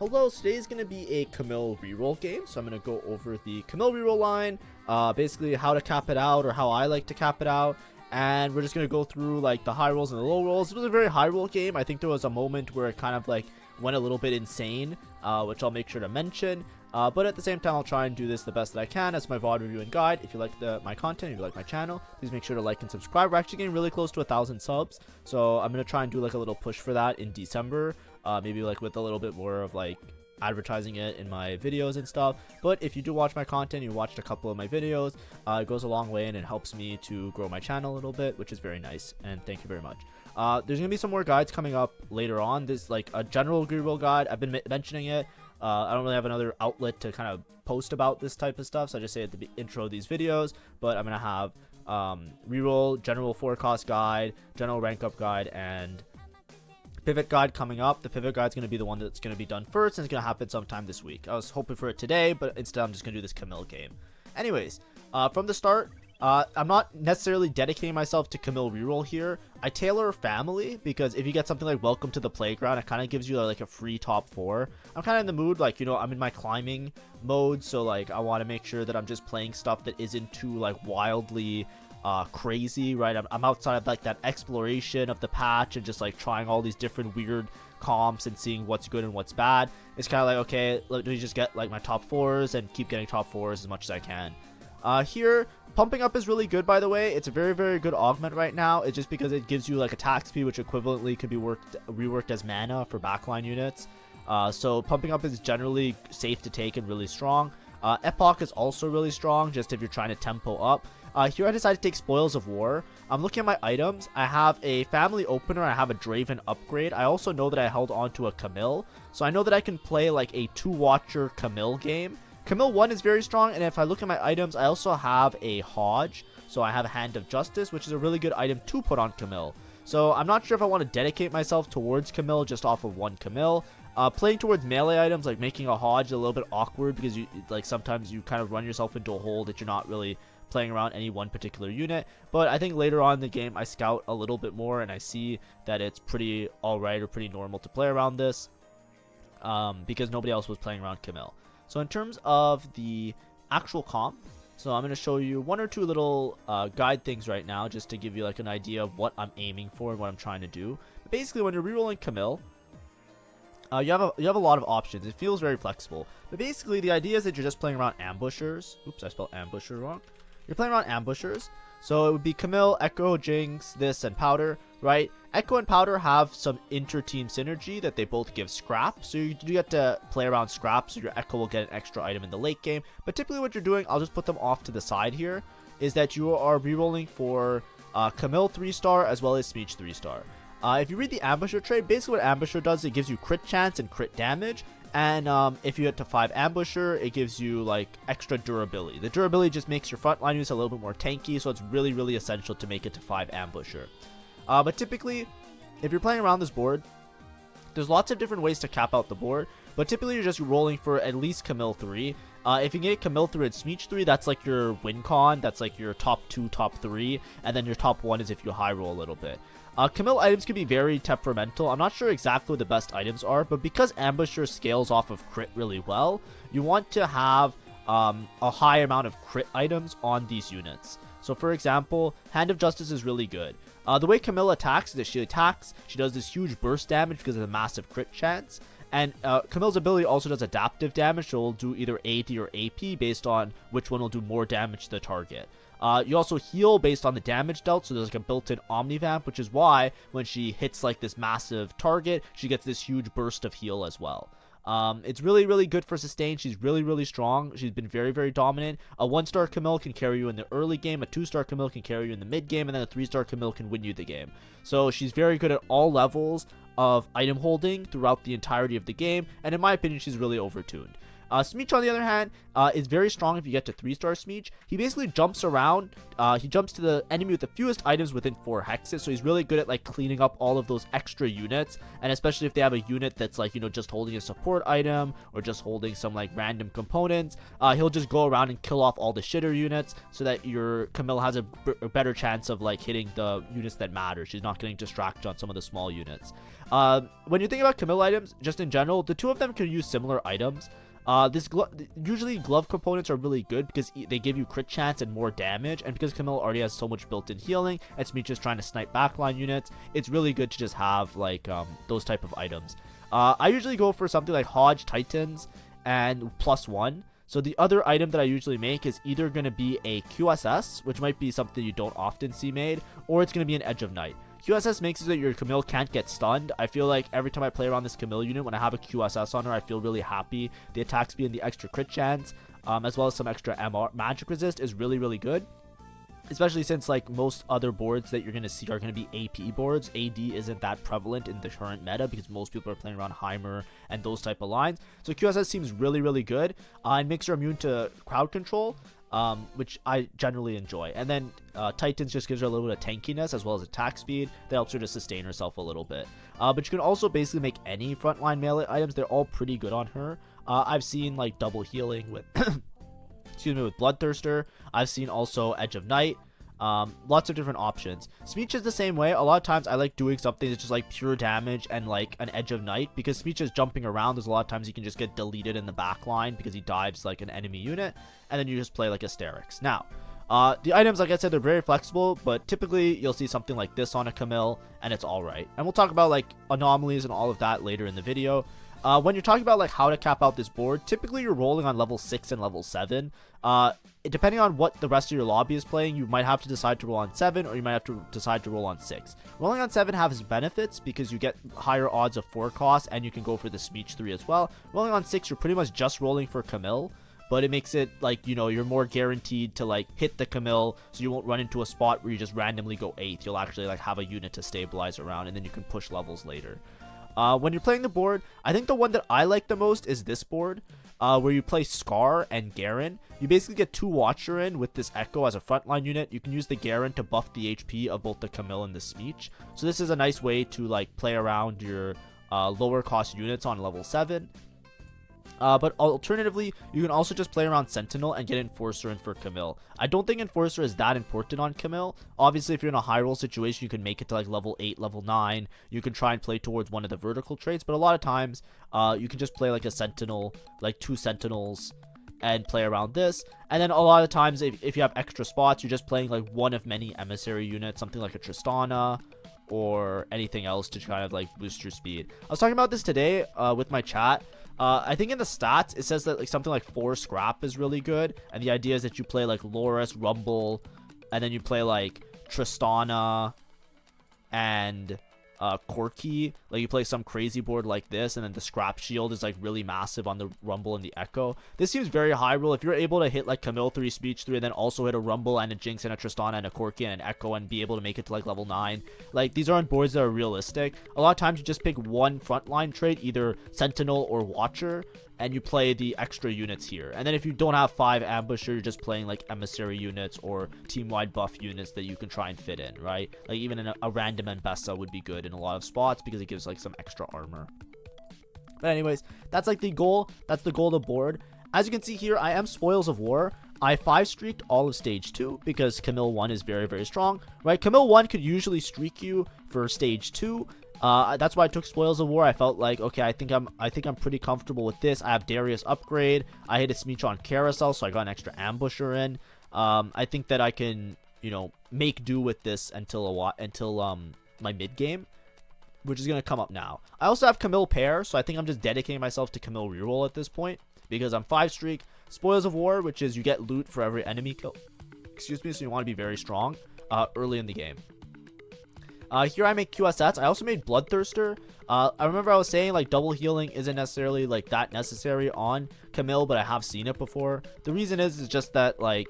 Hello, today is going to be a Camille reroll game, so I'm going to go over the Camille reroll line, basically how to cap it out or how I like to cap it out, and we're just going to go through like the high rolls and the low rolls. It was a very high roll game. I think there was a moment where it kind of like went a little bit insane, which I'll make sure to mention, but at the same time I'll try and do this the best that I can as my VOD review and guide. If you like my content, if you like my channel, please make sure to like and subscribe. We're actually getting really close to 1,000 subs, so I'm going to try and do like a little push for that in December. Maybe like with a little bit more of like advertising it in my videos and stuff. But if you do watch my content, you watched a couple of my videos, it goes a long way and it helps me to grow my channel a little bit, which is very nice, and thank you very much. There's gonna be some more guides coming up later on. This like a general reroll guide. I've been mentioning it. I don't really have another outlet to kind of post about this type of stuff, so I just say at the intro of these videos. But I'm gonna have reroll, general forecast guide, general rank up guide, and pivot guide coming up. The pivot guide is going to be the one that's going to be done first, and it's going to happen sometime this week. I was hoping for it today, but instead I'm just going to do this Camille game. Anyways, from the start, I'm not necessarily dedicating myself to Camille reroll here. I tailor family because if you get something like Welcome to the Playground, it kind of gives you like a free top 4. I'm kind of in the mood, like, you know, I'm in my climbing mode, so like I want to make sure that I'm just playing stuff that isn't too like wildly crazy, right? I'm outside of like that exploration of the patch and just like trying all these different weird comps and seeing what's good and what's bad. It's kind of like, okay, let me just get like my top 4s and keep getting top 4s as much as I can. Here, pumping up is really good, by the way. It's a very, very good augment right now. It's just because it gives you like attack speed, which equivalently could be reworked as mana for backline units. So pumping up is generally safe to take and really strong. Epoch is also really strong, just if you're trying to tempo up. Here I decided to take Spoils of War. I'm looking at my items. I have a family opener. I have a Draven upgrade. I also know that I held on to a Camille. So I know that I can play like a 2-watcher Camille game. Camille 1 is very strong. And if I look at my items, I also have a Hodge. So I have a Hand of Justice, which is a really good item to put on Camille. So I'm not sure if I want to dedicate myself towards Camille just off of one Camille. Playing towards melee items like making a Hodge is a little bit awkward because you like sometimes you kind of run yourself into a hole that you're not really playing around any one particular unit. But I think later on in the game I scout a little bit more and I see that it's pretty alright or pretty normal to play around this, because nobody else was playing around Camille. So in terms of the actual comp, so I'm going to show you one or two little guide things right now just to give you like an idea of what I'm aiming for and what I'm trying to do. But basically, when you're rerolling Camille, you have a lot of options. It feels very flexible. But basically, the idea is that you're just playing around ambushers. Oops, I spelled ambusher wrong. You're playing around ambushers. So it would be Camille, Echo, Jinx, this, and Powder, right? Echo and Powder have some inter-team synergy that they both give scrap. So you do get to play around scrap, so your Echo will get an extra item in the late game. But typically what you're doing, I'll just put them off to the side here, is that you are rerolling for Camille 3-star as well as Smeech 3-star. If you read the Ambusher trade, basically what Ambusher does, it gives you crit chance and crit damage. And if you get to 5 Ambusher, it gives you like extra durability. The durability just makes your frontline units a little bit more tanky, so it's really, really essential to make it to 5 Ambusher. But typically, if you're playing around this board, there's lots of different ways to cap out the board. But typically, you're just rolling for at least Camille 3. If you get Camille 3 and Smeech 3, that's like your win con. That's like your top 2, top 3. And then your top 1 is if you high roll a little bit. Camille items can be very temperamental. I'm not sure exactly what the best items are, but because Ambusher scales off of crit really well, you want to have a high amount of crit items on these units. So for example, Hand of Justice is really good. The way Camille attacks is that she attacks, she does this huge burst damage because of the massive crit chance. And Camille's ability also does adaptive damage, so it'll do either AD or AP based on which one will do more damage to the target. You also heal based on the damage dealt, so there's like a built-in Omnivamp, which is why when she hits like this massive target, she gets this huge burst of heal as well. It's really, really good for sustain. She's really, really strong. She's been very, very dominant. A 1-star Camille can carry you in the early game. A 2-star Camille can carry you in the mid game. And then a 3-star Camille can win you the game. So she's very good at all levels of item holding throughout the entirety of the game. And in my opinion, she's really overtuned. Smeech, on the other hand, is very strong if you get to 3-star Smeech. He basically jumps around. He jumps to the enemy with the fewest items within 4 hexes, so he's really good at like cleaning up all of those extra units, and especially if they have a unit that's like, you know, just holding a support item or just holding some like random components, he'll just go around and kill off all the shitter units so that your Camille has a better chance of like hitting the units that matter. She's not getting distracted on some of the small units. When you think about Camille items, just in general, the two of them can use similar items. Usually glove components are really good because they give you crit chance and more damage, and because Camille already has so much built-in healing, and Smeech is trying to snipe backline units, it's really good to just have like those type of items. I usually go for something like Hodge Titans and +1. So the other item that I usually make is either going to be a QSS, which might be something you don't often see made, or it's going to be an Edge of Night. QSS makes it so that your Camille can't get stunned. I feel like every time I play around this Camille unit, when I have a QSS on her, I feel really happy. The attack speed and the extra crit chance, as well as some extra MR magic resist is really, really good. Especially since like most other boards that you're going to see are going to be AP boards. AD isn't that prevalent in the current meta because most people are playing around Heimer and those type of lines. So QSS seems really, really good. It makes her immune to crowd control, which I generally enjoy. And then Titans just gives her a little bit of tankiness as well as attack speed that helps her to sustain herself a little bit. But you can also basically make any frontline melee items. They're all pretty good on her. I've seen like double healing with with Bloodthirster. I've seen also Edge of Night. Lots of different options. Smeech is the same way. A lot of times I like doing something that's just like pure damage and like an Edge of Night, because Smeech is jumping around. There's a lot of times he can just get deleted in the back line because he dives like an enemy unit, and then you just play like Asterix. Now, the items, like I said, they're very flexible, but typically you'll see something like this on a Camille, and it's alright. And we'll talk about like anomalies and all of that later in the video. When you're talking about like how to cap out this board, typically you're rolling on level 6 and level 7. Depending on what the rest of your lobby is playing, you might have to decide to roll on 7, or you might have to decide to roll on 6. Rolling on 7 has benefits because you get higher odds of 4 cost, and you can go for the Smeech 3 as well. Rolling on 6, you're pretty much just rolling for Camille, but it makes it like, you know, you're more guaranteed to like hit the Camille, so you won't run into a spot where you just randomly go 8th. You'll actually like have a unit to stabilize around, and then you can push levels later. When you're playing the board, I think the one that I like the most is this board, where you play Scar and Garen. You basically get 2 Watcher in with this Echo as a frontline unit. You can use the Garen to buff the HP of both the Camille and the Smeech. So this is a nice way to like play around your lower cost units on level 7. But alternatively, you can also just play around Sentinel and get Enforcer in for Camille. I don't think Enforcer is that important on Camille. Obviously, if you're in a high roll situation, you can make it to like level 8, level 9. You can try and play towards one of the vertical traits, but a lot of times, you can just play like a Sentinel, like 2 Sentinels, and play around this. And then a lot of times, if you have extra spots, you're just playing like one of many emissary units, something like a Tristana, or anything else to kind of like boost your speed. I was talking about this today with my chat. I think in the stats, it says that like something like 4 scrap is really good. And the idea is that you play like Loris, Rumble, and then you play like Tristana and Corki. Like you play some crazy board like this, and then the scrap shield is like really massive on the Rumble and the Echo. This seems very high roll. If you're able to hit like Camille 3, Smeech 3, and then also hit a Rumble and a Jinx and a Tristana and a Corki and an Echo and be able to make it to like level 9. Like these aren't boards that are realistic. A lot of times you just pick one frontline trait, either Sentinel or Watcher, and you play the extra units here. And then if you don't have 5 Ambusher, you're just playing like emissary units or team-wide buff units that you can try and fit in, right? Like even a random Mbessa would be good in a lot of spots because it gives like some extra armor. But anyways, that's like the goal. That's the goal of the board. As you can see here, I am Spoils of War. I 5-streaked all of stage 2 because Camille 1 is very, very strong, right? Camille 1 could usually streak you for stage 2. That's why I took Spoils of War. I felt like, okay, I think I'm pretty comfortable with this. I have Darius upgrade. I hit a Smeech on Carousel, so I got an extra Ambusher in. I think that I can, you know, make do with this until my mid game, which is gonna come up now. I also have Camille pair, so I think I'm just dedicating myself to Camille reroll at this point because I'm 5-streak. Spoils of War, which is you get loot for every enemy kill. Excuse me, so you want to be very strong early in the game. Here I make QSS. I also made Bloodthirster. I remember I was saying like double healing isn't necessarily like that necessary on Camille, but I have seen it before. The reason is just that like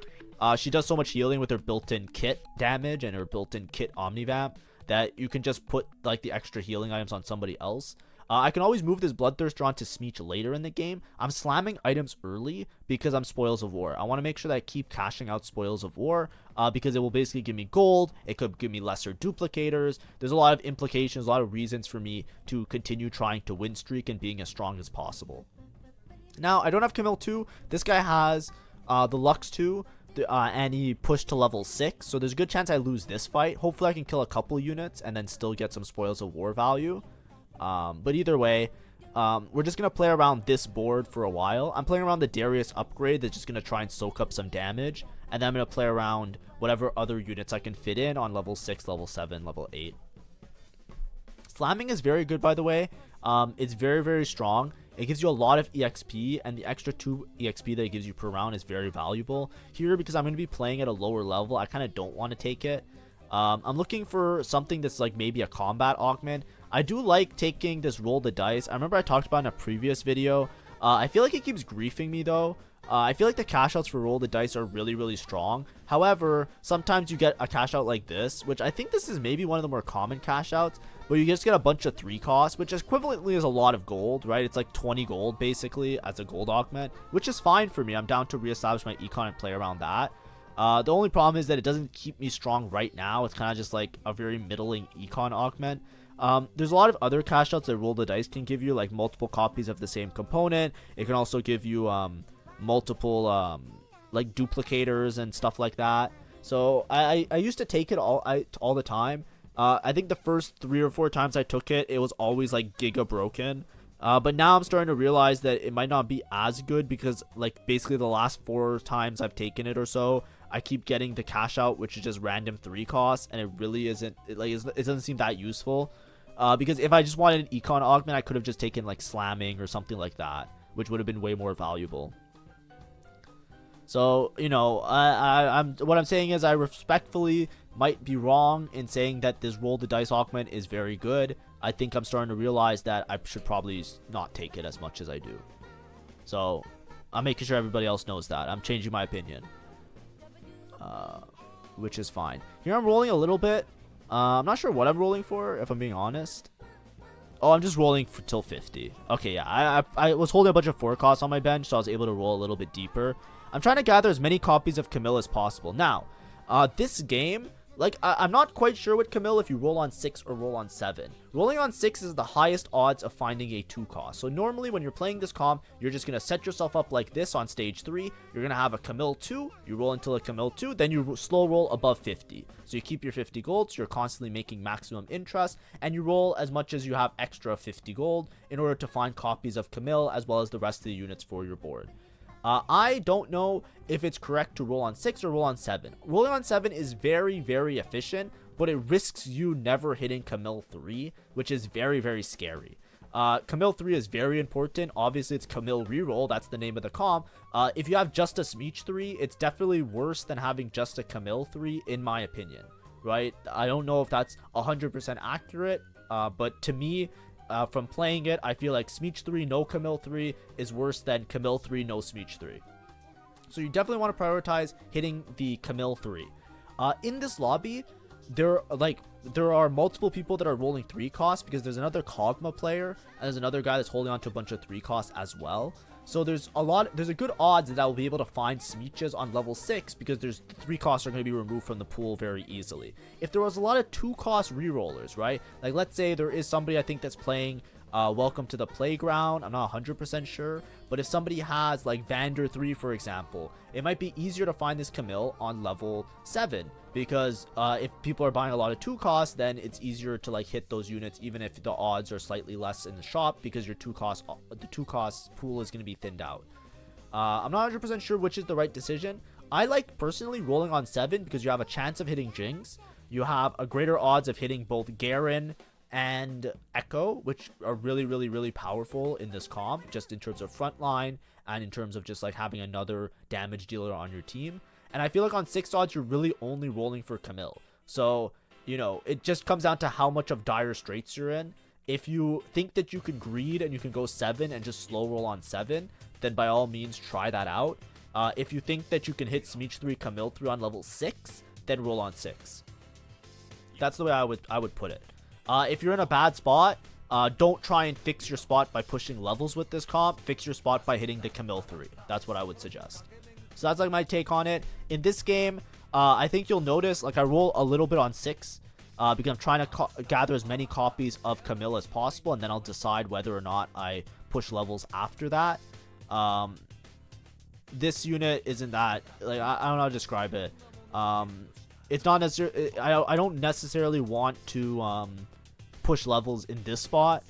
she does so much healing with her built-in kit damage and her built-in kit Omnivamp that you can just put like the extra healing items on somebody else. I can always move this Bloodthirster onto Smeech later in the game. I'm slamming items early because I'm Spoils of War. I want to make sure that I keep cashing out Spoils of War because it will basically give me gold. It could give me lesser duplicators. There's a lot of implications, a lot of reasons for me to continue trying to win streak and being as strong as possible. Now, I don't have Camille 2. This guy has the Lux 2. And he pushed to level 6. So there's a good chance I lose this fight. Hopefully I can kill a couple units and then still get some Spoils of War value. But either way, we're just going to play around this board for a while. I'm playing around the Darius upgrade that's just going to try and soak up some damage. And then I'm going to play around whatever other units I can fit in on level 6, level 7, level 8. Slamming is very good, by the way. It's very, very strong. It gives you a lot of EXP, and the extra 2 EXP that it gives you per round is very valuable. Here, because I'm going to be playing at a lower level, I kind of don't want to take it. I'm looking for something that's like maybe a combat augment. I do like taking this roll the dice. I remember I talked about in a previous video. I feel like it keeps griefing me though. I feel like the cash outs for roll the dice are really, really strong. However, sometimes you get a cash out like this, which I think this is maybe one of the more common cash outs, but you just get a bunch of 3 costs, which equivalently is a lot of gold, right? It's like 20 gold basically as a gold augment, which is fine for me. I'm down to reestablish my econ and play around that. The only problem is that it doesn't keep me strong right now. It's kind of just like a very middling econ augment. There's a lot of other cash outs that roll the dice can give you, like multiple copies of the same component. It can also give you multiple like duplicators and stuff like that. So I used to take it all the time. I think the first 3 or 4 times I took it, it was always like giga broken. But now I'm starting to realize that it might not be as good, because like basically the last 4 times I've taken it or so, I keep getting the cash out, which is just random 3 costs, and it really isn't, it doesn't seem that useful. Because if I just wanted an econ augment, I could have just taken like slamming or something like that, which would have been way more valuable. So, you know, what I'm saying is I respectfully might be wrong in saying that this roll the dice augment is very good. I think I'm starting to realize that I should probably not take it as much as I do. So, I'm making sure everybody else knows that. I'm changing my opinion. Which is fine. Here I'm rolling a little bit. I'm not sure what I'm rolling for, if I'm being honest. Oh, I'm just rolling for till 50. Okay, yeah. I was holding a bunch of 4 costs on my bench, so I was able to roll a little bit deeper. I'm trying to gather as many copies of Camille as possible. Now, this game, like, I'm not quite sure with Camille if you roll on 6 or roll on 7. Rolling on 6 is the highest odds of finding a 2 cost. So normally when you're playing this comp, you're just going to set yourself up like this on stage 3. You're going to have a Camille 2. You roll until a Camille 2. Then you slow roll above 50. So you keep your 50 gold. So you're constantly making maximum interest. And you roll as much as you have extra 50 gold in order to find copies of Camille as well as the rest of the units for your board. I don't know if it's correct to roll on 6 or roll on 7. Rolling on 7 is very, very efficient, but it risks you never hitting Camille 3, which is very, very scary. Camille 3 is very important. Obviously, it's Camille Reroll. That's the name of the comp. If you have just a Smeech 3, it's definitely worse than having just a Camille 3, in my opinion, right? I don't know if that's 100% accurate, but to me, from playing it, I feel like Smeech 3, no Camille 3 is worse than Camille 3, no Smeech 3. So you definitely want to prioritize hitting the Camille 3. In this lobby, there are multiple people that are rolling 3 costs, because there's another Kog'Maw player and there's another guy that's holding on to a bunch of 3 costs as well. So there's a good odds that I will be able to find Smeeches on level 6, because there's 3 costs are going to be removed from the pool very easily. If there was a lot of 2 cost rerollers, right? Like let's say there is somebody I think that's playing Welcome to the Playground. I'm not 100% sure, but if somebody has like Vander 3, for example, it might be easier to find this Camille on level 7, because if people are buying a lot of 2 costs, then it's easier to like hit those units, even if the odds are slightly less in the shop, because your the 2 costs pool is going to be thinned out. I'm not 100% sure which is the right decision. I like personally rolling on 7 because you have a chance of hitting Jinx. You have a greater odds of hitting both Garen and Echo, which are really, really, really powerful in this comp, just in terms of frontline and in terms of just like having another damage dealer on your team. And I feel like on 6 odds, you're really only rolling for Camille. So, you know, it just comes down to how much of dire straits you're in. If you think that you can greed and you can go 7 and just slow roll on 7, then by all means try that out. If you think that you can hit Smeech 3, Camille 3 on level 6, then roll on 6. That's the way I would put it. If you're in a bad spot, don't try and fix your spot by pushing levels with this comp. Fix your spot by hitting the Camille 3. That's what I would suggest. So that's like my take on it. In this game, I think you'll notice like I roll a little bit on 6 because I'm trying to gather as many copies of Camille as possible, and then I'll decide whether or not I push levels after that. This unit isn't that, like, I don't know how to describe it. It's not necessarily, I don't necessarily want to push levels in this spot,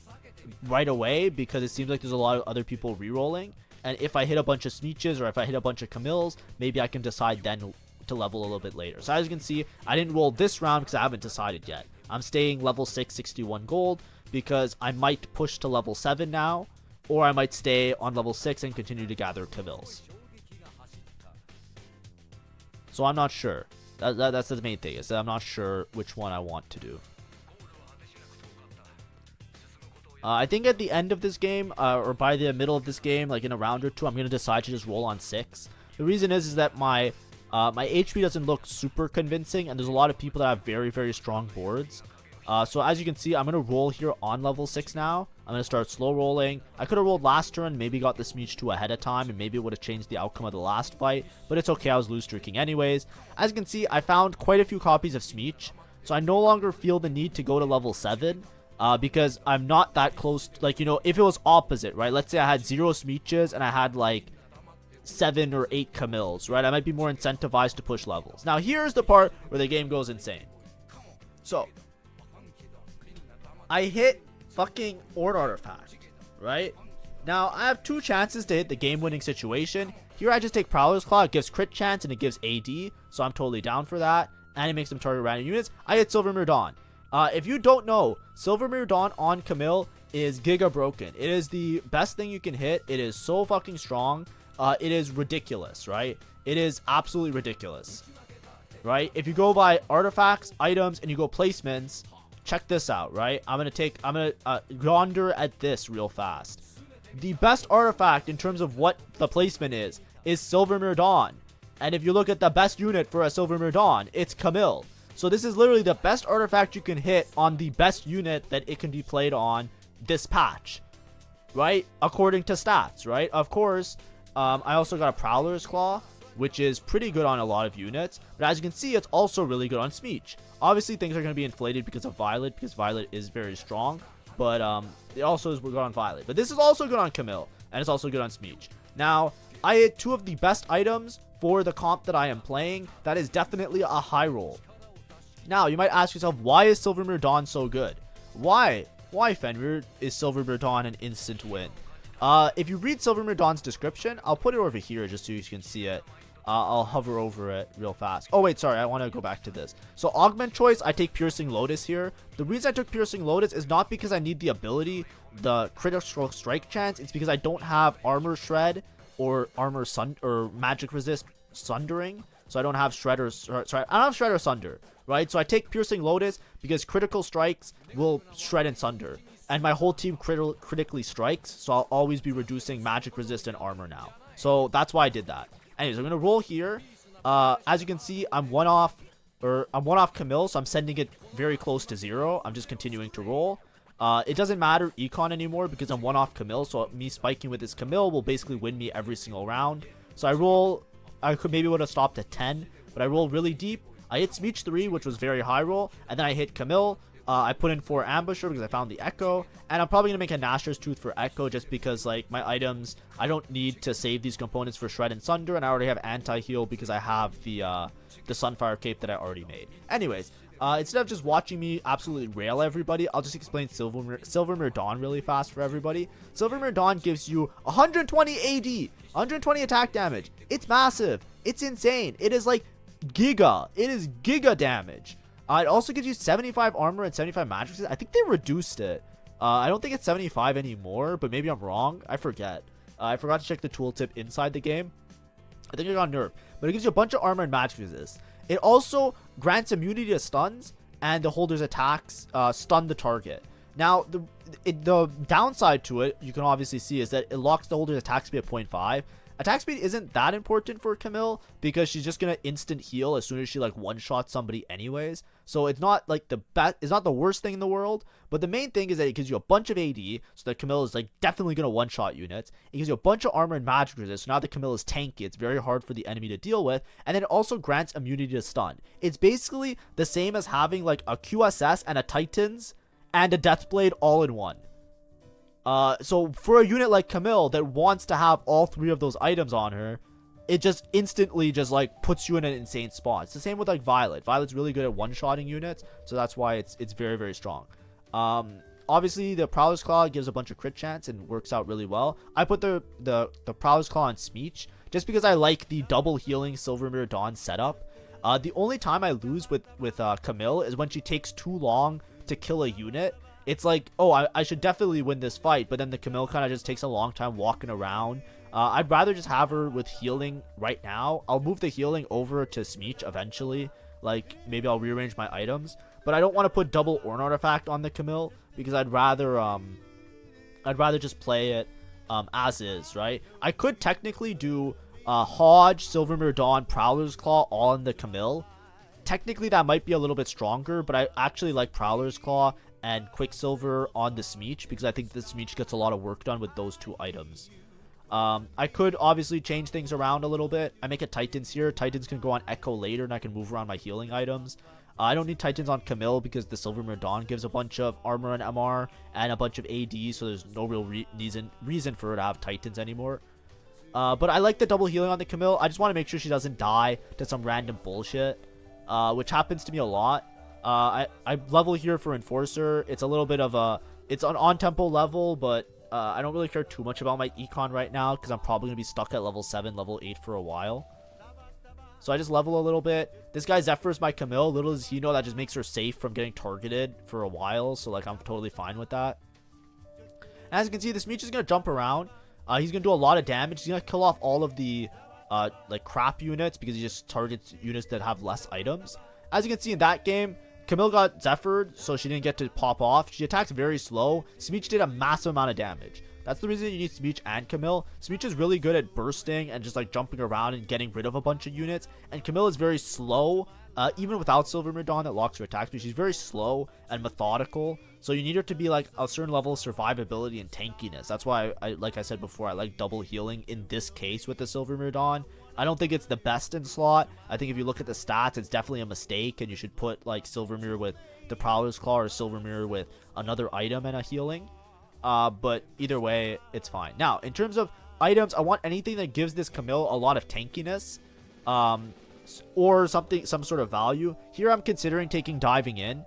right away because it seems like there's a lot of other people rerolling. And if I hit a bunch of Smeeches or if I hit a bunch of Camilles, maybe I can decide then to level a little bit later. So as you can see, I didn't roll this round because I haven't decided yet. I'm staying level 6, 61 gold because I might push to level 7 now, or I might stay on level 6 and continue to gather Camilles. So I'm not sure. That's the main thing, is that I'm not sure which one I want to do. I think at the end of this game, or by the middle of this game, like in a round or two, I'm going to decide to just roll on 6. The reason is that my HP doesn't look super convincing, and there's a lot of people that have very, very strong boards. So as you can see, I'm going to roll here on level 6 now. I'm going to start slow rolling. I could have rolled last turn, maybe got the Smeech 2 ahead of time, and maybe it would have changed the outcome of the last fight. But it's okay, I was lose streaking anyways. As you can see, I found quite a few copies of Smeech, so I no longer feel the need to go to level 7. Because I'm not that close. Like, you know, if it was opposite, right? Let's say I had 0 Smeeches and I had like 7 or 8 Camilles, right? I might be more incentivized to push levels. Now, here's the part where the game goes insane. So, I hit fucking Ord Artifact, right? Now, I have 2 chances to hit the game-winning situation. Here, I just take Prowler's Claw. It gives crit chance and it gives AD, so I'm totally down for that. And it makes them target random units. I hit Silvermere Dawn. If you don't know, Silvermere Dawn on Camille is giga broken. It is the best thing you can hit. It is so fucking strong. It is ridiculous, right? It is absolutely ridiculous, right? If you go by artifacts, items, and you go placements, check this out, right? I'm gonna yonder at this real fast. The best artifact in terms of what the placement is Silvermere Dawn. And if you look at the best unit for a Silvermere Dawn, it's Camille. So this is literally the best artifact you can hit on the best unit that it can be played on this patch, right? According to stats, right? Of course, I also got a Prowler's Claw, which is pretty good on a lot of units. But as you can see, it's also really good on Smeech. Obviously, things are going to be inflated because of Violet, because Violet is very strong. But it also is good on Violet. But this is also good on Camille, and it's also good on Smeech. Now, I hit 2 of the best items for the comp that I am playing. That is definitely a high roll. Now, you might ask yourself, why is Silvermere Dawn so good? Why, Fenrir, is Silvermere Dawn an instant win? If you read Silvermere Dawn's description, I'll put it over here just so you can see it. I'll hover over it real fast. Oh, wait, sorry, I want to go back to this. So, augment choice, I take Piercing Lotus here. The reason I took Piercing Lotus is not because I need the ability, the critical strike chance. It's because I don't have Armor Shred or Magic Resist Sundering. So I don't have Shred or Sunder, right? So I take Piercing Lotus because critical strikes will shred and sunder. And my whole team critically strikes, so I'll always be reducing magic resist and armor now. So that's why I did that. Anyways, I'm going to roll here. As you can see, I'm one off Camille, so I'm sending it very close to 0. I'm just continuing to roll. It doesn't matter econ anymore because I'm one off Camille, so me spiking with this Camille will basically win me every single round. So I maybe would have stopped at 10, but I rolled really deep. I hit Smeech 3, which was very high roll, and then I hit Camille. I put in 4 Ambusher because I found the Echo, and I'm probably going to make a Gnasher's Tooth for Echo just because, like, my items, I don't need to save these components for Shred and Sunder, and I already have Anti-Heal because I have the Sunfire Cape that I already made. Anyways, instead of just watching me absolutely rail everybody, I'll just explain Silvermere Dawn really fast for everybody. Silvermere Dawn gives you 120 AD, 120 attack damage. It's massive. It's insane. It is like giga. It is giga damage. It also gives you 75 armor and 75 magic resist. I think they reduced it. I don't think it's 75 anymore, but maybe I'm wrong. I forget. I forgot to check the tooltip inside the game. I think it got nerfed, but it gives you a bunch of armor and magic resist. It also grants immunity to stuns, and the holder's attacks stun the target. Now, the downside to it, you can obviously see, is that it locks the holder's attack speed at 0.5. Attack speed isn't that important for Camille because she's just gonna instant heal as soon as she like one-shot somebody anyways. So it's not like it's not the worst thing in the world, but the main thing is that it gives you a bunch of AD, so that Camille is like definitely gonna one-shot units. It gives you a bunch of armor and magic resist, so now that Camille is tanky, it's very hard for the enemy to deal with, and then it also grants immunity to stun. It's basically the same as having like a QSS and a Titans and a Deathblade all in one. So for a unit like Camille that wants to have all 3 of those items on her, it just instantly just like puts you in an insane spot. It's the same with like Violet. Violet's really good at one-shotting units, so that's why it's very, very strong. obviously the Prowler's Claw gives a bunch of crit chance and works out really well. I put the Prowler's Claw on Smeech just because I like the double healing Silvermere Dawn setup. The only time I lose with Camille is when she takes too long to kill a unit. It's like, oh, I should definitely win this fight, but then the Camille kind of just takes a long time walking around. I'd rather just have her with healing right now. I'll move the healing over to Smeech eventually. Like, maybe I'll rearrange my items. But I don't want to put double Ornn Artifact on the Camille because I'd rather just play it as is, right? I could technically do Hodge, Silvermere Dawn, Prowler's Claw all on the Camille. Technically, that might be a little bit stronger, but I actually like Prowler's Claw and Quicksilver on the Smeech because I think the Smeech gets a lot of work done with those two items. I could obviously change things around a little bit. I make a Titans here. Titans can go on Echo later, and I can move around my healing items. I don't need Titans on Camille because the Silvermere Dawn gives a bunch of armor and MR and a bunch of AD, so there's no real reason for her to have Titans anymore. But I like the double healing on the Camille. I just want to make sure she doesn't die to some random bullshit, which happens to me a lot. I level here for Enforcer. It's a little bit of a... It's an on-tempo level, but I don't really care too much about my econ right now because I'm probably going to be stuck at level 7, level 8 for a while. So I just level a little bit. This guy Zephyr's my Camille. Little does he know that just makes her safe from getting targeted for a while. So, like, I'm totally fine with that. And as you can see, this Meech is going to jump around. He's going to do a lot of damage. He's going to kill off all of the, like, crap units because he just targets units that have less items. As you can see in that game, Camille got Zephyred, so she didn't get to pop off. She attacks very slow. Smeech did a massive amount of damage. That's the reason you need Smeech and Camille. Smeech is really good at bursting and just like jumping around and getting rid of a bunch of units. And Camille is very slow, even without Silvermere Dawn that locks her attacks. But she's very slow and methodical. So you need her to be like a certain level of survivability and tankiness. That's why, like I said before, I like double healing in this case with the Silvermere Dawn. I don't think it's the best in slot. I think if you look at the stats, it's definitely a mistake. And you should put like Silvermere with the Prowler's Claw or Silvermere with another item and a healing. But either way, it's fine. Now, in terms of items, I want anything that gives this Camille a lot of tankiness, or some sort of value. Here, I'm considering taking Diving In,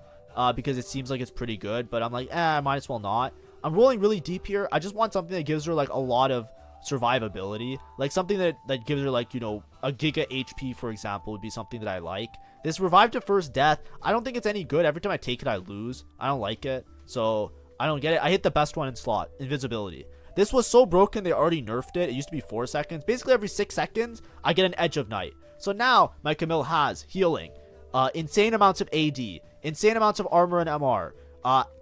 because it seems like it's pretty good, but I'm like, I might as well not. I'm rolling really deep here. I just want something that gives her like a lot of survivability, like something that gives her like, you know, a giga HP, for example, would be something that I like. This Revive to First Death, I don't think it's any good. Every time I take it, I lose. I don't like it, so I don't get it. I hit the best one in slot, Invisibility. This was so broken, they already nerfed it. It used to be 4 seconds. Basically, every 6 seconds, I get an Edge of Night. So now, my Camille has healing, insane amounts of AD, insane amounts of armor and MR,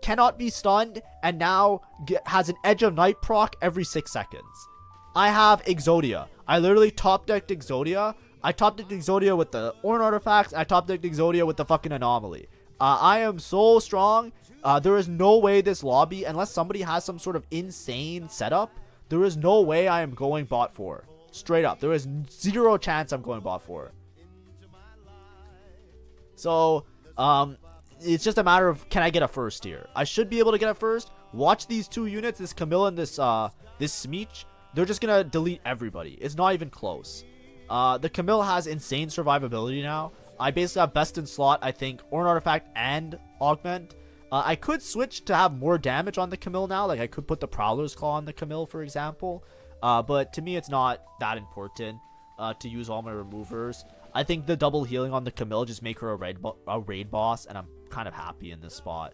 cannot be stunned, and now has an Edge of Night proc every 6 seconds. I have Exodia. I literally top-decked Exodia. I top-decked Exodia with the Ornn Artifacts. I top-decked Exodia with the fucking Anomaly. I am so strong. There is no way this lobby, unless somebody has some sort of insane setup, there is no way I am going bot 4. Straight up. There is zero chance I'm going bot 4. So, it's just a matter of, can I get a first here? I should be able to get a first. Watch these two units, this Camille and this Smeech. They're just going to delete everybody. It's not even close. The Camille has insane survivability now. I basically have best in slot, I think, Ornn Artifact and Augment. I could switch to have more damage on the Camille now. Like, I could put the Prowler's Claw on the Camille, for example. But to me, it's not that important to use all my removers. I think the double healing on the Camille just make her a raid boss, and I'm kind of happy in this spot.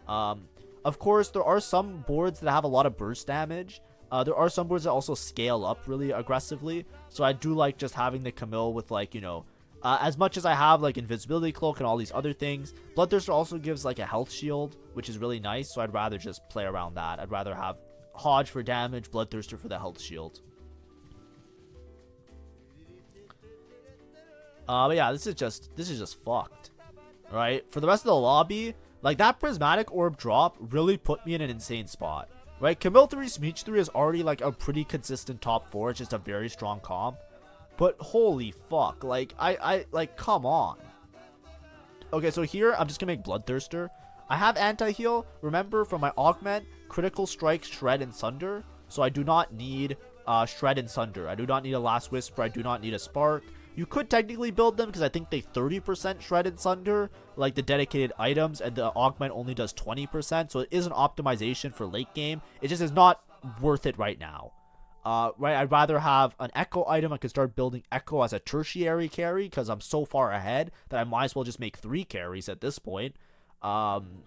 Of course, there are some boards that have a lot of burst damage. There are some boards that also scale up really aggressively. So I do like just having the Camille with, like, you know, as much as I have like Invisibility Cloak and all these other things, Bloodthirster also gives like a health shield, which is really nice. So I'd rather just play around that. I'd rather have Hodge for damage, Bloodthirster for the health shield. But yeah, this is just fucked. Right? For the rest of the lobby, like that Prismatic Orb drop really put me in an insane spot. Right? Camille 3, Smeech 3 is already like a pretty consistent top 4. It's just a very strong comp. But holy fuck, like, I like, come on. Okay, so here, I'm just gonna make Bloodthirster. I have Anti-Heal, remember, from my Augment, Critical Strike, Shred, and Sunder. So I do not need Shred and Sunder. I do not need a Last Whisper. I do not need a Spark. You could technically build them because I think they 30% shredded sunder, like the dedicated items, and the augment only does 20%. So it is an optimization for late game. It just is not worth it right now. Right, I'd rather have an Echo item. I could start building Echo as a tertiary carry because I'm so far ahead that I might as well just make 3 carries at this point. And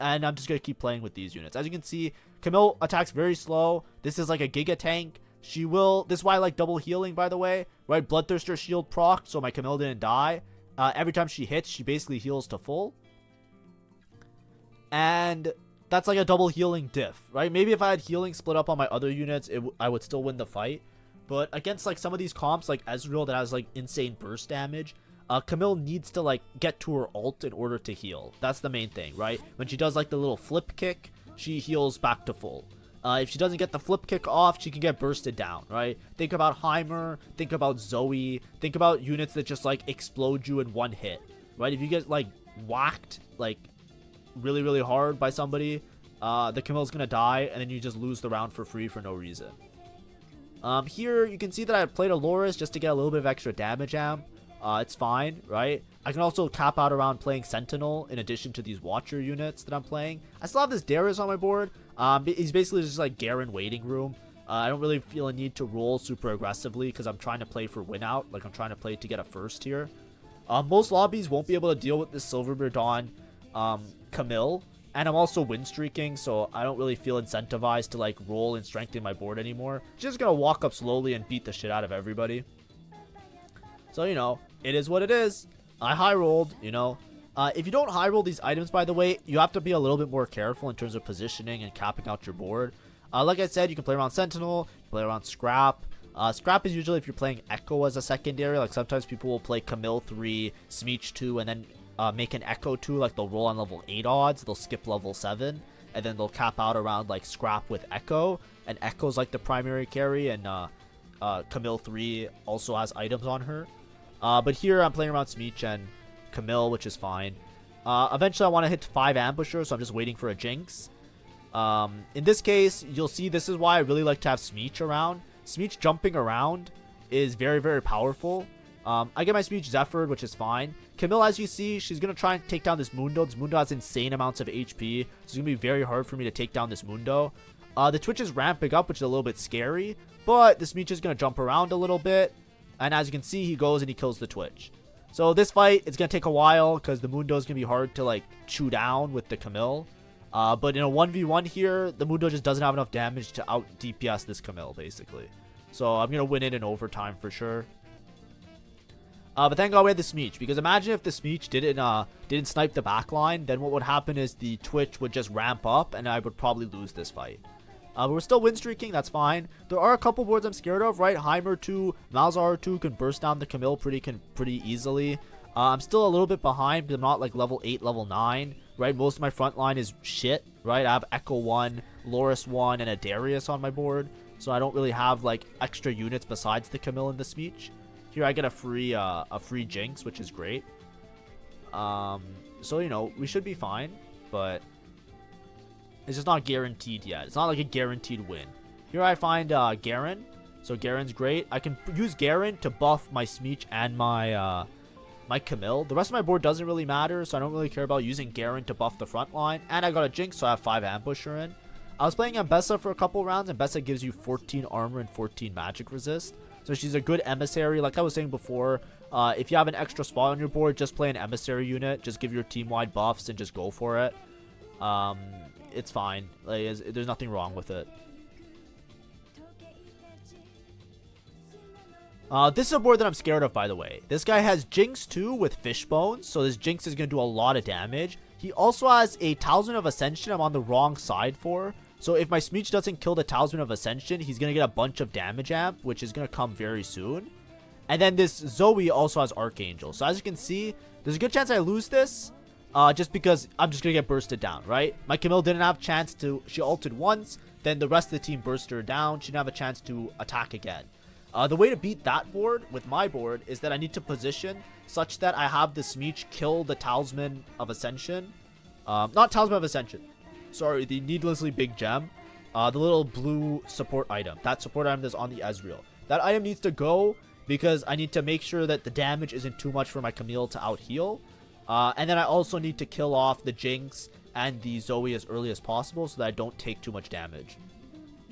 I'm just going to keep playing with these units. As you can see, Camille attacks very slow. This is like a Giga Tank. She will... This is why I like double healing, by the way. Right, Bloodthirster shield proc, so my Camille didn't die. Every time she hits, she basically heals to full. And... that's like a double healing diff, right? Maybe if I had healing split up on my other units, I would still win the fight. But against like some of these comps like Ezreal that has like insane burst damage, Camille needs to like get to her ult in order to heal. That's the main thing, right? When she does like the little flip kick, she heals back to full. If she doesn't get the flip kick off, she can get bursted down, right? Think about Heimer, think about Zoe, think about units that just like explode you in one hit, right? If you get like whacked like really hard by somebody, the Camille's gonna die, and then you just lose the round for free for no reason. Here you can see that I played a Loris just to get a little bit of extra damage amp. It's fine, right? I can also cap out around playing Sentinel in addition to these Watcher units that I'm playing. I still have this Darius on my board. He's basically just like Garen waiting room. I don't really feel a need to roll super aggressively because I'm trying to play for win out. Like I'm trying to play to get a first here. Most lobbies won't be able to deal with this Silvermere Dawn Camille, and I'm also win streaking, so I don't really feel incentivized to like roll and strengthen my board anymore. Just gonna walk up slowly and beat the shit out of everybody. So, you know, it is what it is. I high rolled, you know. If you don't high roll these items, by the way, you have to be a little bit more careful in terms of positioning and capping out your board. Like I said, you can play around Sentinel, play around Scrap. Scrap is usually if you're playing Echo as a secondary. Like sometimes people will play Camille 3, Smeech 2, and then make an Echo 2, like they'll roll on level 8 odds, they'll skip level 7, and then they'll cap out around like Scrap with Echo, and Echo's like the primary carry, and Camille 3 also has items on her. But here I'm playing around Smeech and Camille, which is fine. Eventually I want to hit 5 Ambusher, so I'm just waiting for a Jinx. In this case, you'll see this is why I really like to have Smeech around. Smeech jumping around is very powerful. I get my Smeech Zephyr, which is fine. Camille, as you see, she's going to try and take down this Mundo. This Mundo has insane amounts of HP, so it's going to be very hard for me to take down this Mundo. The Twitch is ramping up, which is a little bit scary, but the Smeech is going to jump around a little bit, and as you can see, he goes and he kills the Twitch. So this fight, it's going to take a while, because the Mundo is going to be hard to, like, chew down with the Camille. But in a 1v1 here, the Mundo just doesn't have enough damage to out DPS this Camille, basically. So I'm going to win it in overtime for sure. But thank God we had the Smeech, because imagine if the Smeech didn't snipe the backline, then what would happen is the Twitch would just ramp up, and I would probably lose this fight. But we're still win streaking, that's fine. There are a couple boards I'm scared of, right? Heimer 2, Malzahar 2 can burst down the Camille pretty easily. I'm still a little bit behind, but I'm not like level 8, level 9, right? Most of my front line is shit, right? I have Echo 1, Loris 1, and a Darius on my board, so I don't really have like extra units besides the Camille and the Smeech. Here I get a free Jinx, which is great. So, you know, we should be fine, but it's just not guaranteed yet. It's not like a guaranteed win. Here I find Garen. So Garen's great. I can use Garen to buff my Smeech and my my Camille. The rest of my board doesn't really matter, so I don't really care about using Garen to buff the front line. And I got a Jinx, so I have 5 Ambusher in. I was playing Ambessa for a couple rounds, and Ambessa gives you 14 armor and 14 magic resist. So she's a good emissary. Like I was saying before, if you have an extra spot on your board, just play an emissary unit. Just give your team-wide buffs and just go for it. It's fine. Like, there's nothing wrong with it. This is a board that I'm scared of, by the way. This guy has Jinx 2 with Fishbones, so this Jinx is going to do a lot of damage. He also has a Talisman of Ascension I'm on the wrong side for. So if my Smeech doesn't kill the Talisman of Ascension, he's going to get a bunch of damage amp, which is going to come very soon. And then this Zoe also has Archangel. So as you can see, there's a good chance I lose this, just because I'm just going to get bursted down, right? My Camille didn't have a chance to, she ulted once, then the rest of the team bursted her down. She didn't have a chance to attack again. The way to beat that board with my board is that I need to position such that I have the Smeech kill the Talisman of Ascension. Not Talisman of Ascension. Sorry, the needlessly big gem. The little blue support item. That support item that's on the Ezreal. That item needs to go because I need to make sure that the damage isn't too much for my Camille to out heal. And then I also need to kill off the Jinx and the Zoe as early as possible so that I don't take too much damage.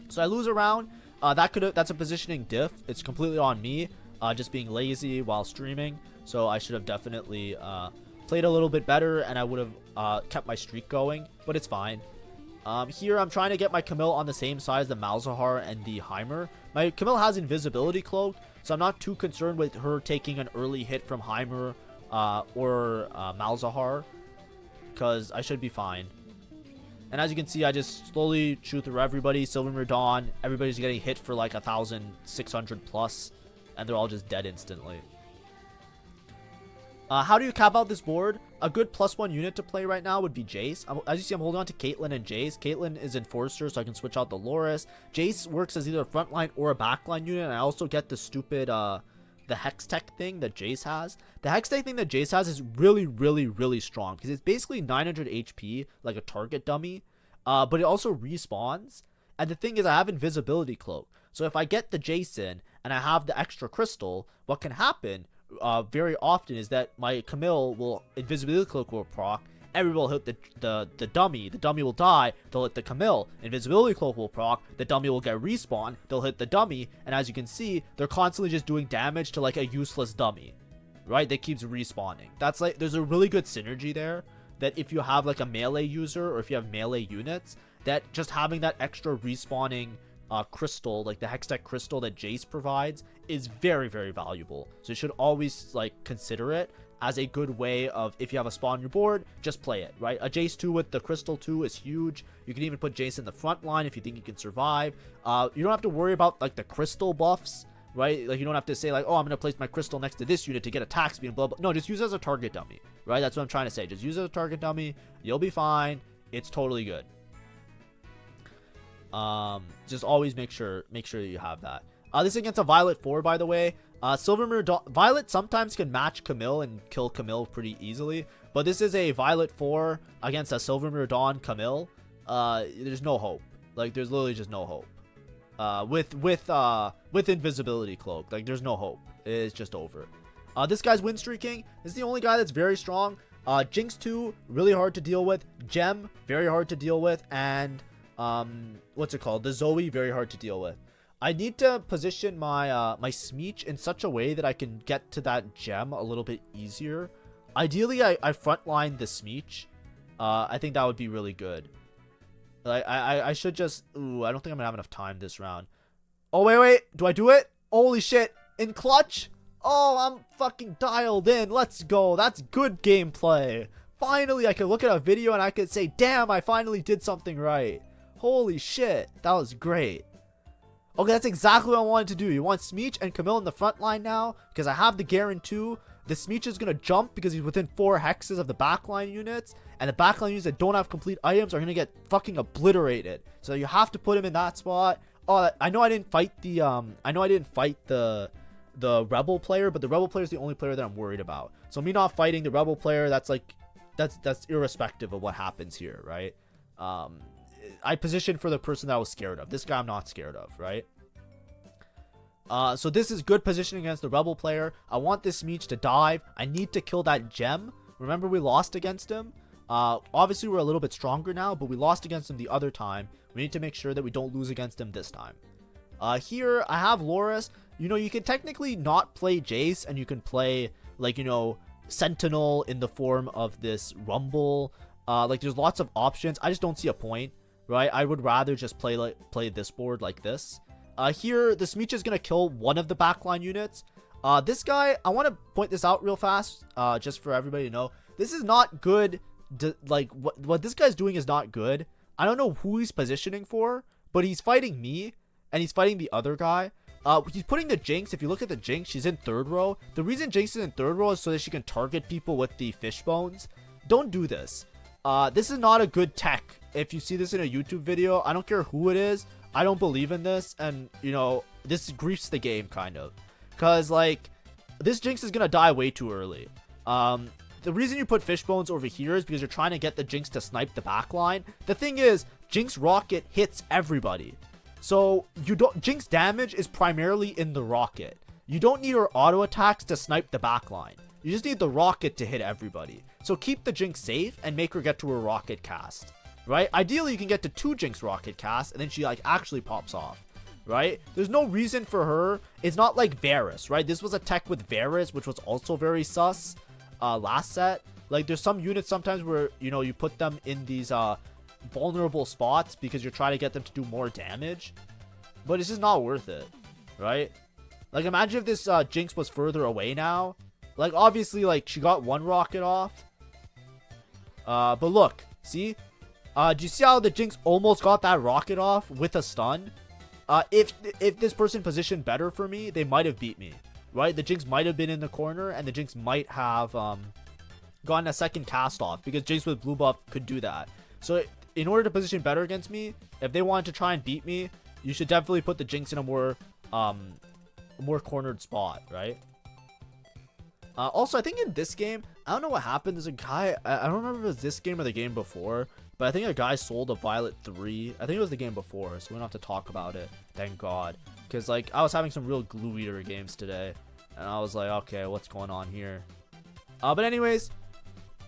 So I lose a round. That's a positioning diff. It's completely on me, just being lazy while streaming. So I should have definitely played a little bit better, and I would have kept my streak going, but it's fine. Here I'm trying to get my Camille on the same side as the Malzahar and the Heimer. My Camille has invisibility cloak, so I'm not too concerned with her taking an early hit from Heimer or Malzahar, because I should be fine. And as you can see, I just slowly shoot through everybody. Silvermere Dawn, everybody's getting hit for like 1,600 plus, and they're all just dead instantly. How do you cap out this board? A good +1 unit to play right now would be Jace. As you see, I'm holding on to Caitlyn and Jace. Caitlyn is Enforcer, so I can switch out the Loris. Jace works as either a frontline or a backline unit, and I also get the stupid, the Hex Tech thing that Jace has. The Hex Tech thing that Jace has is really, really, really strong, because it's basically 900 HP, like a target dummy, but it also respawns. And the thing is, I have Invisibility Cloak, so if I get the Jace in, and I have the extra crystal, what can happen very often is that my Camille will Invisibility Cloak will proc, everyone will hit the dummy will die, they'll hit the Camille, Invisibility Cloak will proc, the dummy will get respawn, they'll hit the dummy, and as you can see, they're constantly just doing damage to like a useless dummy, right, that keeps respawning. That's like, there's a really good synergy there, that if you have like a melee user, or if you have melee units, that just having that extra respawning crystal, like the Hextech crystal that Jace provides, is very, very valuable. So you should always like consider it as a good way of, if you have a spawn on your board, just play it, right? A Jace 2 with the crystal 2 is huge. You can even put Jace in the front line if you think you can survive. You don't have to worry about like the crystal buffs, right? Like you don't have to say like, oh, I'm gonna place my crystal next to this unit to get attack speed and blah blah. No, just use it as a target dummy, right? That's what I'm trying to say. Just use it as a target dummy. You'll be fine. It's totally good. Just always make sure that you have that. This is against a Violet 4, by the way. Silvermere Violet sometimes can match Camille and kill Camille pretty easily, but this is a Violet 4 against a Silvermere Dawn Camille. There's no hope. Like, there's literally just no hope. With Invisibility Cloak, like, there's no hope. It's just over. This guy's win streaking. This is the only guy that's very strong. Jinx 2, really hard to deal with. Gem, very hard to deal with. And what's it called? The Zoe, very hard to deal with. I need to position my my Smeech in such a way that I can get to that gem a little bit easier. Ideally, I frontline the Smeech. I think that would be really good. Like I should just, ooh, I don't think I'm gonna have enough time this round. Oh wait, do I do it? Holy shit! In clutch? Oh, I'm fucking dialed in. Let's go. That's good gameplay. Finally, I could look at a video and I could say, damn, I finally did something right. Holy shit, that was great. Okay, that's exactly what I wanted to do. You want Smeech and Camille in the front line now, because I have the Garen too. The Smeech is going to jump because he's within 4 hexes of the backline units, and the backline units that don't have complete items are going to get fucking obliterated. So you have to put him in that spot. Oh, I know I didn't fight the the Rebel player, but the Rebel player is the only player that I'm worried about. So me not fighting the Rebel player, that's irrespective of what happens here, right? I positioned for the person that I was scared of. This guy I'm not scared of, right? So this is good positioning against the Rebel player. I want this Smeech to dive. I need to kill that gem. Remember, we lost against him. Obviously, we're a little bit stronger now, but we lost against him the other time. We need to make sure that we don't lose against him this time. Here, I have Loris. You know, you can technically not play Jace, and you can play, like, you know, Sentinel in the form of this Rumble. Like, there's lots of options. I just don't see a point, right? I would rather just play this board like this. Here, the Smeech is going to kill one of the backline units. This guy, I want to point this out real fast, just for everybody to know. This is not good. Like, what this guy's doing is not good. I don't know who he's positioning for, but he's fighting me, and he's fighting the other guy. He's putting the Jinx. If you look at the Jinx, she's in 3rd row. The reason Jinx is in 3rd row is so that she can target people with the fish bones. Don't do this. This is not a good tech. If you see this in a YouTube video, I don't care who it is. I don't believe in this, and, you know, this griefs the game, kind of. Because, like, this Jinx is going to die way too early. The reason you put fish bones over here is because you're trying to get the Jinx to snipe the backline. The thing is, Jinx rocket hits everybody. So, Jinx damage is primarily in the rocket. you don't need her auto attacks to snipe the backline. You just need the rocket to hit everybody. So keep the Jinx safe and make her get to her rocket cast, right? Ideally, you can get to 2 Jinx rocket casts and then she like actually pops off, right? There's no reason for her. It's not like Varus, right? This was a tech with Varus, which was also very sus last set. Like there's some units sometimes where, you know, you put them in these vulnerable spots because you're trying to get them to do more damage, but it's just not worth it, right? Like imagine if this Jinx was further away now. Like obviously like she got 1 rocket off, but look, see, do you see how the Jinx almost got that rocket off with a stun? If this person positioned better for me, they might have beat me, right? The Jinx might have been in the corner and the Jinx might have gotten a second cast off, because Jinx with blue buff could do that. So in order to position better against me, if they wanted to try and beat me, you should definitely put the Jinx in a more cornered spot, right? Also, I think in this game, I don't know what happened. There's a guy, I don't remember if it was this game or the game before, but I think a guy sold a Violet 3. I think it was the game before, so we don't have to talk about it. Thank God. Because, like, I was having some real glue eater games today, and I was like, okay, what's going on here? But anyways,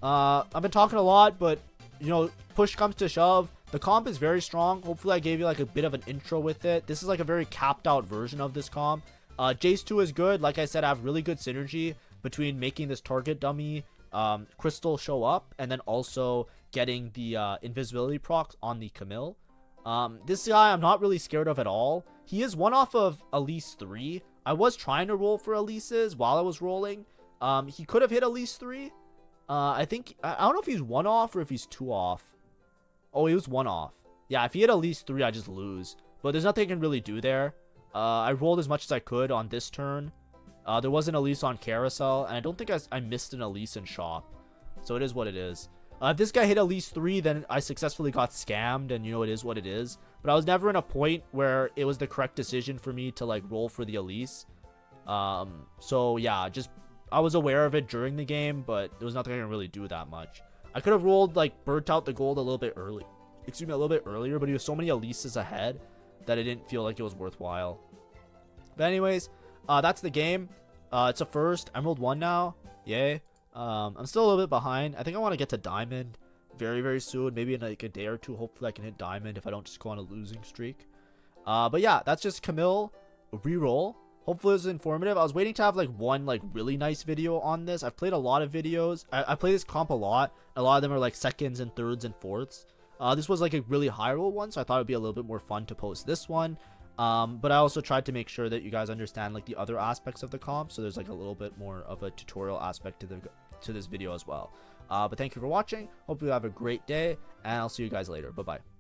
I've been talking a lot, but, you know, push comes to shove. The comp is very strong. Hopefully, I gave you, like, a bit of an intro with it. This is, like, a very capped out version of this comp. Jace 2 is good. Like I said, I have really good synergy between making this target dummy crystal show up and then also getting the invisibility procs on the Camille. This guy I'm not really scared of at all. He is one off of Elise 3. I was trying to roll for Elise's while I was rolling. He could have hit Elise 3. I think, I don't know if he's 1 off or if he's 2 off. Oh, he was 1 off. Yeah, if he hit Elise 3, I just lose. But there's nothing I can really do there. I rolled as much as I could on this turn. There was an Elise on Carousel, and I don't think I missed an Elise in Shop. So it is what it is. If this guy hit Elise 3, then I successfully got scammed, and you know, it is what it is. But I was never in a point where it was the correct decision for me to, like, roll for the Elise. So yeah, just, I was aware of it during the game, but there was nothing I can really do that much. I could have rolled, like, burnt out the gold a little bit early. Excuse me, a little bit earlier, but he was so many Elises ahead that it didn't feel like it was worthwhile. But anyways, that's the game. It's a first. Emerald 1 now. Yay. I'm still a little bit behind. I think I want to get to Diamond very, very soon. Maybe in like a day or two. Hopefully I can hit Diamond if I don't just go on a losing streak. But yeah, that's just Camille Reroll. Hopefully it was informative. I was waiting to have like one like really nice video on this. I've played a lot of videos. I play this comp a lot. A lot of them are like seconds and thirds and fourths. This was like a really high roll one, so I thought it'd be a little bit more fun to post this one. But I also tried to make sure that you guys understand like the other aspects of the comp, so there's like a little bit more of a tutorial aspect to this video as well. But thank you for watching. Hope you have a great day, and I'll see you guys later. Bye bye.